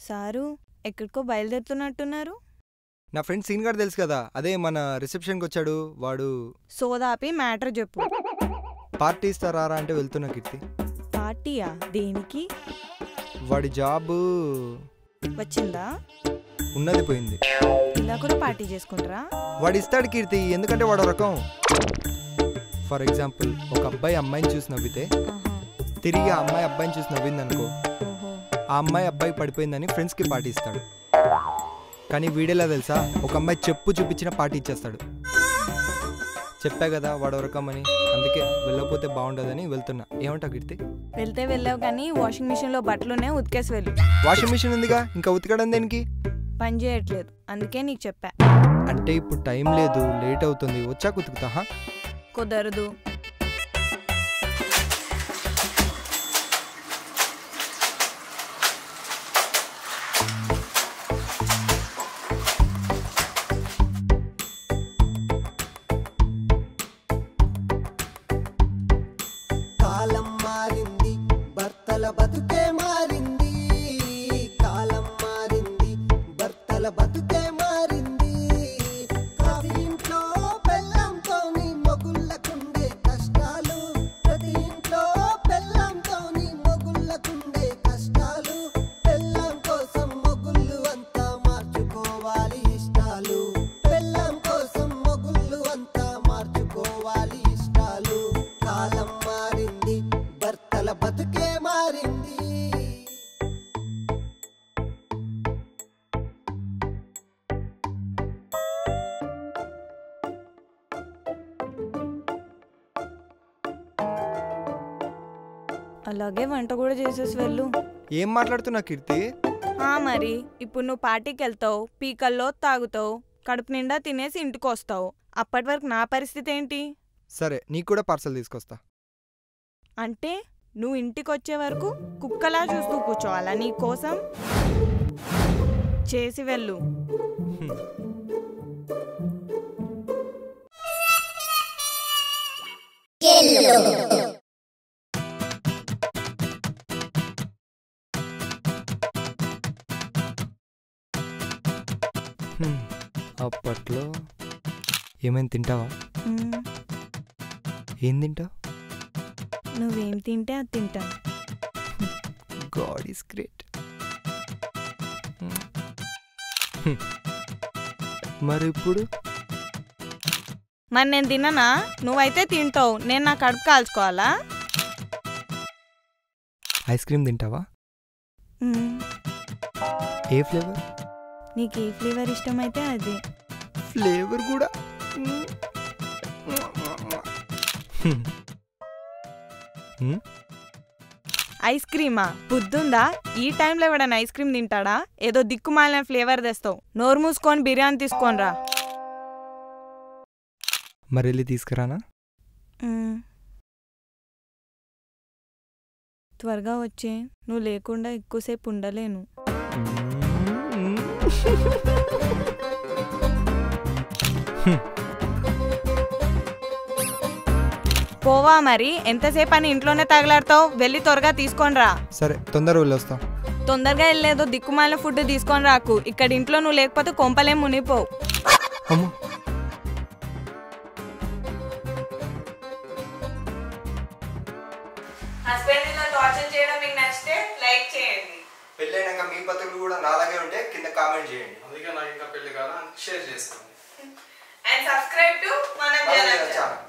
Sir ఎక్కడికో బయలుదేరుతున్నట్టున్నారు. నా friend scene గారు తెలుసు కదా, అదే మన రిసెప్షన్కి వచ్చాడు వాడు. సోదాపి మ్యాటర్ చెప్పు. పార్టీ ఇస్తారా అంటే వెళ్తున్నా కీర్తి. పార్టీయా? దేనికి? వాడి జాబు వచ్చిందా? ఉన్నది పోయింది. ఇలా కూడా పార్టీ చేసుకుంటారా? వాడు ఇస్తాడు కీర్తి, ఎందుకంటే వాడు రకం. ఫర్ ఎగ్జాంపుల్, ఒక అబ్బాయి అమ్మాయిని చూసి నవ్వితే తిరిగి ఆ అమ్మాయి అబ్బాయిని చూసి నవ్వింది అనుకో, ఆ అమ్మాయి అబ్బాయి పడిపోయిందని ఫ్రెండ్స్కి పార్టీ ఇస్తాడు. కానీ వీడేలా తెలుసా, ఒక అమ్మాయి చెప్పు చూపించిన పార్టీ ఇచ్చేస్తాడు. చెప్పా కదా వాడు రకం అని, అందుకే వెళ్ళకపోతే బాగుండదని వెళ్తున్నా. ఏమంటావు కీర్తి? వెళ్తే వెళ్ళావు కానీ వాషింగ్ మిషన్లో బట్టలునే ఉతికేసి వెళ్ళు. వాషింగ్ మిషన్ ఉందిగా, ఇంకా ఉతకడం దేనికి? పని చేయట్లేదు, అందుకే నీకు చెప్పా. అంటే ఇప్పుడు టైం లేదు, లేట్ అవుతుంది, వచ్చాక ఉతుకుతా. కుదరదు. కాలం మారింది, భర్తల బతుకే మారింది. కాలం మారింది, భర్తల బతుకే మారింది. ప్రతి ఇంట్లో పెళ్ళంతోని మొగుళ్ళకుండే కష్టాలు. ప్రతి ఇంట్లో పెళ్ళంతోని మొగుళ్ళకుండే కష్టాలు. పెళ్ళం కోసం మొగుళ్ళు అంతా మార్చుకోవాలి ఇష్టాలు. పెళ్ళం కోసం మొగుళ్ళు అంతా మార్చుకోవాలి ఇష్టాలు. కాలం మారింది, భర్తల బతుకే మారింది. అలాగే వంట కూడా చేసేసి వెళ్ళు. ఏం మాట్లాడుతున్నా కీర్తి? మరి ఇప్పుడు నువ్వు పార్టీకి వెళ్తావు, పీకల్లో తాగుతావు, కడుపు నిండా తినేసి ఇంటికి వస్తావు. అప్పటి వరకు నా పరిస్థితి ఏంటి? సరే, నీకు కూడా పార్సల్ తీసుకొస్తా. అంటే నువ్వు ఇంటికి వచ్చే వరకు కుక్కలా చూస్తూ కూర్చోవాలా? నీ కోసం చేసి వెళ్ళు. అప్పట్లో ఏమైనా తింటావా? ఏం తింటావు? నువ్వేం తింటే అది తింటాను. God is great. మరి ఇప్పుడు మరి నేను తిననా? నువ్వైతే తింటావు, నేను నా కడుపు కాల్చుకోవాలా? ఐస్ క్రీమ్ తింటావా? ఏ ఫ్లేవర్? నీకు ఏ ఫ్లేవర్ ఇష్టమైతే అది. ఫ్లేవర్ కూడా? ఐస్ క్రీమా? బుద్ధుందా? ఈ టైంలో ఎవడన్నా ఐస్ క్రీమ్ తింటాడా? ఏదో దిక్కుమాలిన ఫ్లేవర్ తెస్తావు. నోరు మూసుకొని బిర్యానీ తీసుకోనరా. మరి వెళ్ళి తీసుకురానా? త్వరగా వచ్చే, నువ్వు లేకుండా ఎక్కువసేపు ఉండలేను. పోవా మరి, ఎంతసేపు అని ఇంట్లోనే తగలాడతావు? వెళ్ళి త్వరగా తీసుకొనిరా. సరే, తొందరగా వెళ్ళొస్తా. తొందరగా వెళ్ళేదో దిక్కుమాలిన ఫుడ్ తీసుకొని రాకు. ఇక్కడ ఇంట్లో నువ్వు లేకపోతే కొంపలేం మునిపోవు. హస్బెండ్ ని టార్చర్ చేయడం మీకు నచ్చితే లైక్ చేయండి. పెళ్ళైనాక మీ బతుకులు కూడా నాలాగే ఉంటే కింద కామెంట్ చేయండి. అందుకే నాకు ఇంకా పెళ్లి కాదా, షేర్ చేసుకోండి. And subscribe to Manam Jala channel.